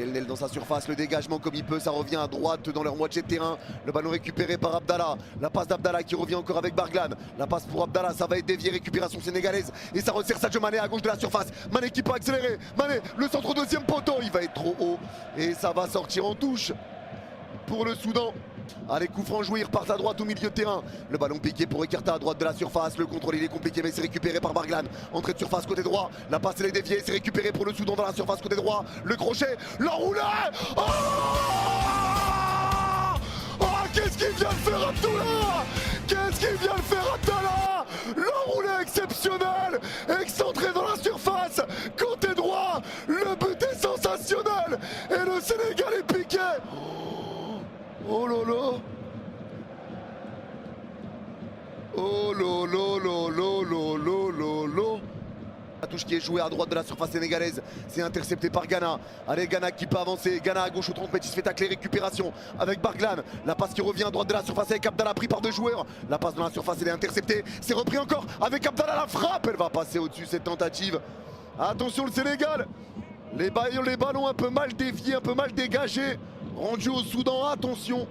Elneny dans sa surface, le dégagement comme il peut, ça revient à droite dans leur moitié de terrain. Le ballon récupéré par Abdallah. La passe d'Abdallah qui revient encore avec Barglane. La passe pour Abdallah, ça va être dévié, récupération sénégalaise. Et ça resserre Sadio Mané à gauche de la surface. Mané qui peut accélérer. Mané, le centre au deuxième poteau, il va être trop haut. Et ça va sortir en touche pour le Soudan. Allez, coup franc joué, ils repartent à droite au milieu de terrain. Le ballon piqué pour écarter à droite de la surface. Le contrôle il est compliqué mais c'est récupéré par Barglane. Entrée de surface côté droit. La passe elle est déviée, c'est récupéré pour le Soudan dans la surface côté droit. Le crochet, l'enroulé. Oh, oh, qu'est-ce qu'il vient de faire Abdallah? Qu'est-ce qu'il vient de faire Abdallah? L'enroulé exceptionnel, excentré dans la surface, côté droit. Le but est sensationnel et le Sénégal est piqué. Oh lolo. Oh lolo lolo lolo lolo. La touche qui est jouée à droite de la surface sénégalaise, c'est intercepté par Gana. Allez, Gana qui peut avancer, Gana à gauche au 30 mètres, il se fait tacler, récupération avec Barglane. La passe qui revient à droite de la surface avec Abdallah pris par deux joueurs. La passe dans la surface elle est interceptée, c'est repris encore avec Abdallah, la frappe, elle va passer au-dessus cette tentative. Attention le Sénégal, les ballons un peu mal déviés, un peu mal dégagés. Rendu au Soudan, attention.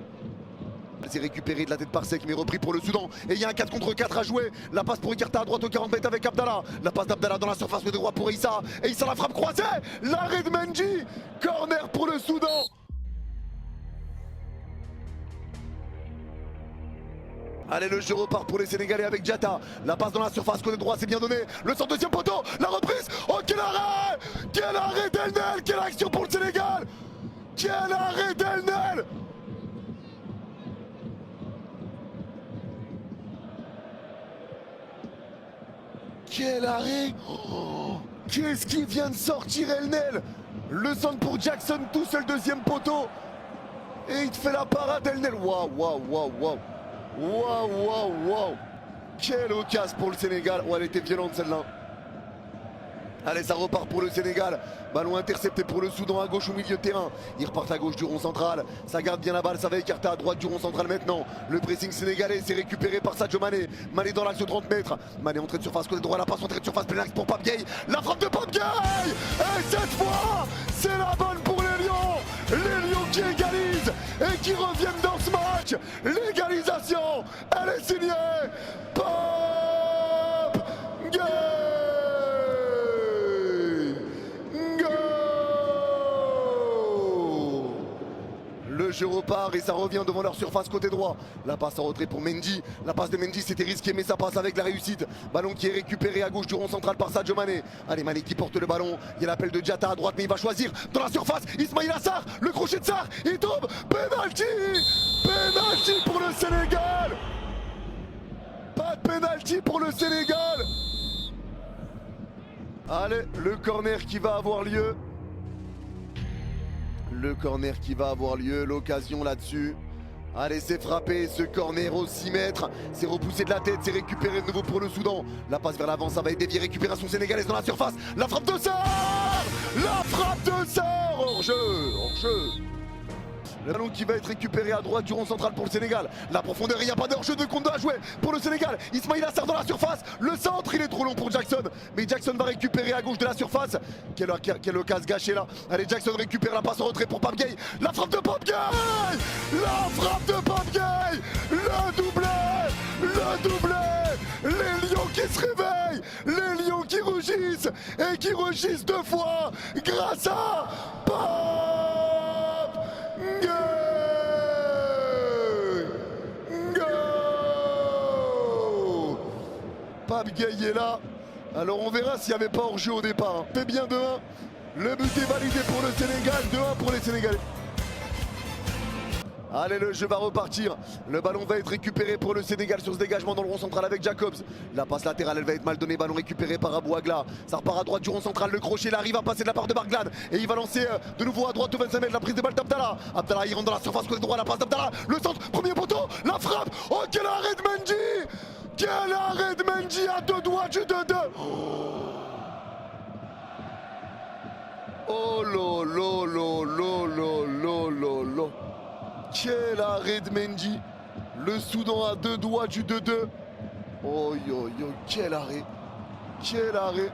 C'est récupéré de la tête par Sec mais repris pour le Soudan. Et il y a un 4 contre 4 à jouer. La passe pour écarter à droite au 40 mètres avec Abdallah. La passe d'Abdallah dans la surface de droit pour Issa. Et Issa la frappe croisée. L'arrêt de Mendy. Corner pour le Soudan. Allez, le jeu repart pour les Sénégalais avec Diatta. La passe dans la surface côté droit, c'est bien donné. Le centre deuxième poteau. La reprise. Oh, quel arrêt. Quel arrêt d'Elneny. Quelle action pour le Sénégal. Quel arrêt d'Elneny. Quel arrêt. Oh, qu'est-ce qui vient de sortir Elneny. Le centre pour Jackson, tout seul deuxième poteau. Et il te fait la parade Elneny. Waouh, waouh, waouh, waouh. Waouh, waouh, waouh. Quelle occasion pour le Sénégal. Oh, elle était violente celle-là. Allez, ça repart pour le Sénégal. Ballon intercepté pour le Soudan à gauche au milieu de terrain. Ils repartent à gauche du rond central. Ça garde bien la balle, ça va écarter à droite du rond central maintenant. Le pressing sénégalais, c'est récupéré par Sadio Mané. Mané dans l'axe 30 mètres. Mané entrée de surface côté droit, la passe entrée de surface, plein axe pour Pape Gueye. La frappe de Pape Gueye. Et cette fois, c'est la bonne pour les Lions. Les Lions qui égalisent et qui reviennent dans ce match. L'égalisation, elle est signée Pape Gueye. Le jeu repart et ça revient devant leur surface côté droit. La passe en retrait pour Mendy. La passe de Mendy, c'était risqué mais ça passe avec la réussite. Ballon qui est récupéré à gauche du rond central par Sadio Mané. Allez, Mané qui porte le ballon. Il y a l'appel de Diatta à droite mais il va choisir dans la surface. Ismaïla Sarr, le crochet de Sarr, il tombe. Penalty. Penalty pour le Sénégal. Pas de penalty pour le Sénégal. Allez, le corner qui va avoir lieu. Le corner qui va avoir lieu, l'occasion là-dessus. Allez, c'est frappé, ce corner au 6 mètres. C'est repoussé de la tête, c'est récupéré de nouveau pour le Soudan. La passe vers l'avant, ça va être dévié, récupération sénégalaise dans la surface. La frappe de Sarr. La frappe de Sarr. Hors-jeu, hors-jeu. Le ballon qui va être récupéré à droite du rond central pour le Sénégal. La profondeur, il n'y a pas d'hors-jeu de compte à jouer pour le Sénégal. Ismaïla Sarr dans la surface. Le centre, il est trop long pour Jackson. Mais Jackson va récupérer à gauche de la surface. Quelle occasion gâchée là. Allez, Jackson récupère la passe en retrait pour Pape Gueye. La frappe de Pape Gueye. La frappe de Pape Gueye. Le doublé. Le doublé. Les Lions qui se réveillent. Les Lions qui rugissent. Et qui rugissent deux fois grâce à Pape Gueye. Pape Gueye est là. Alors on verra s'il n'y avait pas hors-jeu au départ. Fait bien 2-1. Le but est validé pour le Sénégal. 2-1 pour les Sénégalais. Allez, le jeu va repartir. Le ballon va être récupéré pour le Sénégal sur ce dégagement dans le rond central avec Jacobs. La passe latérale, elle va être mal donnée. Ballon récupéré par Abou Agla. Ça repart à droite du rond central. Le crochet, il arrive à passer de la part de Barglane. Et il va lancer de nouveau à droite au 25 mètres. La prise de balle d'Abdallah. Abdallah, il rentre dans la surface côté droit. La passe d'Abdallah. Le centre, premier poteau. La frappe. Oh, quel arrêt de Mendy. Quel arrêt de Mendy à deux doigts du 2-2. Oh lo lo lo lo lo lo lo lo. Quel arrêt de Mendy. Le Soudan à deux doigts du 2-2. Oh yo yo, quel arrêt. Quel arrêt.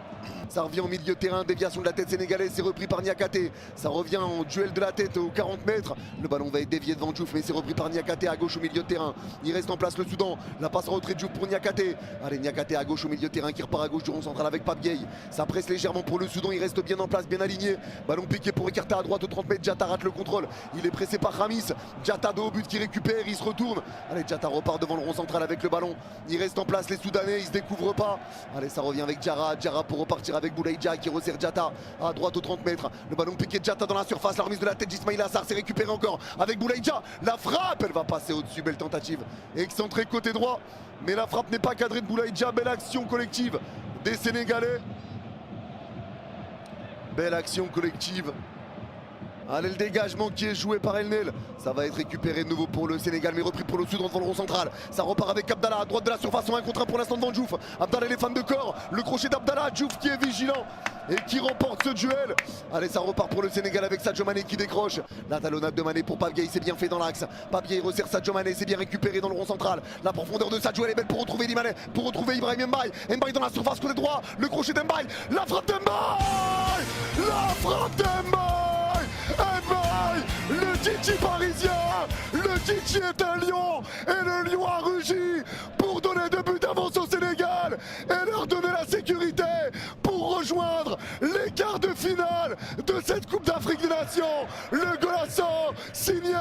Ça revient au milieu de terrain, déviation de la tête sénégalaise, c'est repris par Niakate. Ça revient en duel de la tête aux 40 mètres. Le ballon va être dévié devant Diouf, mais c'est repris par Niakate à gauche au milieu de terrain. Il reste en place le Soudan. La passe en retrait de Diouf pour Niakate. Allez, Niakate à gauche au milieu de terrain qui repart à gauche du rond central avec Pape Gueye. Ça presse légèrement pour le Soudan, il reste bien en place, bien aligné. Ballon piqué pour écarter à droite aux 30 mètres. Diatta rate le contrôle. Il est pressé par Ramis. Diatta de haut but qui récupère, il se retourne. Allez, Diatta repart devant le rond central avec le ballon. Il reste en place les Soudanais, ils se découvrent pas. Allez, ça revient avec Diarra. Diarra pour repartir avec Boulaïdja qui resserre Diatta à droite aux 30 mètres. Le ballon piqué de Diatta dans la surface. La remise de la tête d'Ismaïla Assar, c'est récupéré encore avec Boulaïdja. La frappe, elle va passer au-dessus. Belle tentative. Excentré côté droit. Mais la frappe n'est pas cadrée de Boulaïdja. Belle action collective des Sénégalais. Belle action collective. Allez, le dégagement qui est joué par El Nel. Ça va être récupéré de nouveau pour le Sénégal, mais repris pour le Soudan devant le rond central. Ça repart avec Abdallah à droite de la surface en 1 contre 1 pour l'instant devant Diouf. Abdallah, les fans de corps. Le crochet d'Abdallah. Diouf qui est vigilant et qui remporte ce duel. Allez, ça repart pour le Sénégal avec Sadio Mané qui décroche. La talonnade de Mané pour Pape Gueye, c'est bien fait dans l'axe. Pape Gueye resserre Sadio Mané, c'est bien récupéré dans le rond central. La profondeur de Sadio, elle est belle pour retrouver Mané, pour retrouver Ibrahim Mbaye. Mbaye dans la surface côté droit. Le crochet d'Mbaye. La frappe d'Mbaye. La frappe d'Mbaye. Mbaye, le Titi parisien, le Titi est un lion et le lion a rugi pour donner 2 buts d'avance au Sénégal et leur donner la sécurité pour rejoindre les quarts de finale de cette Coupe d'Afrique des Nations. Le golasso signé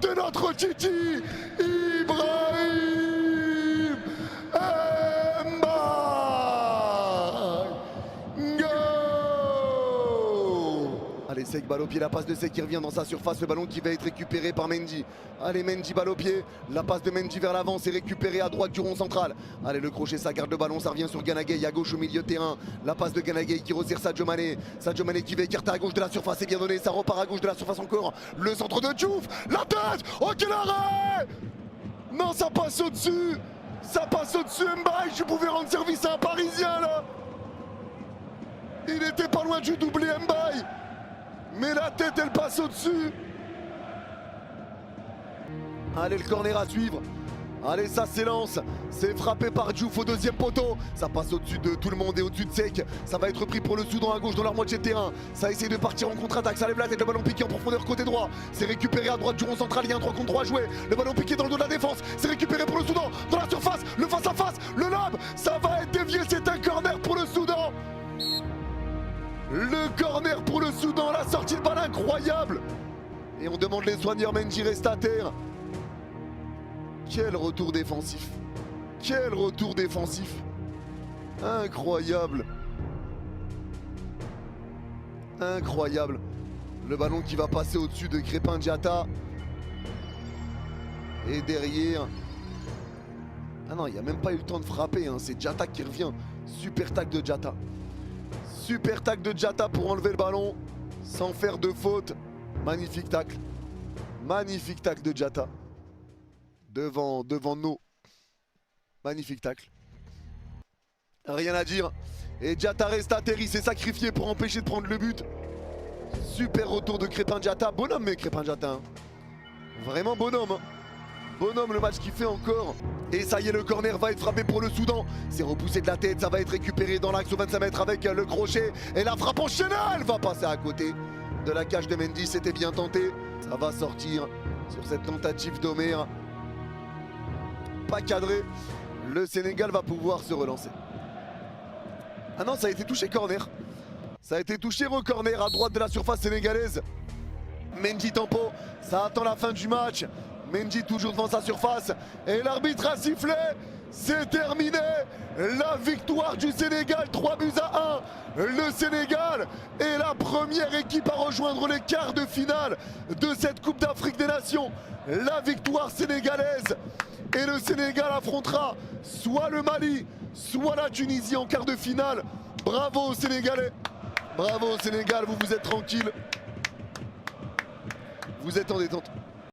de notre Titi, Ibrahim Mbaye. Allez, Seck, balle au pied, la passe de Seck qui revient dans sa surface, le ballon qui va être récupéré par Mendy. Allez, Mendy, balle au pied, la passe de Mendy vers l'avant, c'est récupéré à droite du rond central. Allez, le crochet, ça garde le ballon, ça revient sur Gana Gueye à gauche au milieu de terrain. La passe de Gana Gueye qui resserre Sadio Mané. Sadio Mané qui va écarter à gauche de la surface, c'est bien donné, ça repart à gauche de la surface encore. Le centre de Diouf, la tête, oh quel arrêt! Non, ça passe au-dessus, ça passe au-dessus Mbaye, je pouvais rendre service à un Parisien là. Il était pas loin du doublé Mbaye. Mais la tête, elle passe au-dessus. Allez, le corner à suivre. Allez, ça s'élance. C'est frappé par Diouf au 2e poteau. Ça passe au-dessus de tout le monde et au-dessus de Seck. Ça va être pris pour le Soudan à gauche dans leur moitié de terrain. Ça essaye de partir en contre-attaque. Ça lève la tête. Le ballon piqué en profondeur côté droit. C'est récupéré à droite du rond central. Il y a un 3 contre 3 joué. Le ballon piqué dans le dos de la défense. C'est récupéré pour le Soudan. Dans la surface. Le face-à-face. Le lob. Ça va être dévié. C'est un corner pour le Soudan. Le corner pour le Soudan, la sortie de balle incroyable. Et on demande les soigneurs, Mendy reste à terre. Quel retour défensif. Quel retour défensif. Incroyable. Incroyable. Le ballon qui va passer au-dessus de Crépin Diatta. Et derrière... Ah non, il n'y a même pas eu le temps de frapper, hein. C'est Diatta qui revient. Super tac de Diatta. Super tac de Diatta pour enlever le ballon sans faire de faute. Magnifique tacle. Magnifique tacle de Diatta. Devant nous. Magnifique tacle. Rien à dire. Et Diatta reste atterri, s'est sacrifié pour empêcher de prendre le but. Super retour de Crépin Diatta. Bonhomme, mais Crépin Diatta. Hein. Vraiment bonhomme. Hein. Bonhomme le match qu'il fait encore. Et ça y est, le corner va être frappé pour le Soudan. C'est repoussé de la tête, ça va être récupéré dans l'axe aux 25 mètres avec le crochet. Et la frappe enchaînée, elle va passer à côté de la cage de Mendy. C'était bien tenté. Ça va sortir sur cette tentative d'Omer. Pas cadré. Le Sénégal va pouvoir se relancer. Ah non, ça a été touché corner. Ça a été touché au corner à droite de la surface sénégalaise. Mendy tempo, ça attend la fin du match. Mendy toujours devant sa surface et l'arbitre a sifflé, c'est terminé, la victoire du Sénégal 3-1. Le Sénégal est la première équipe à rejoindre les quarts de finale de cette Coupe d'Afrique des Nations. La victoire sénégalaise et le Sénégal affrontera soit le Mali, soit la Tunisie en quart de finale. Bravo aux Sénégalais, bravo au Sénégal, vous êtes tranquille, vous êtes en détente.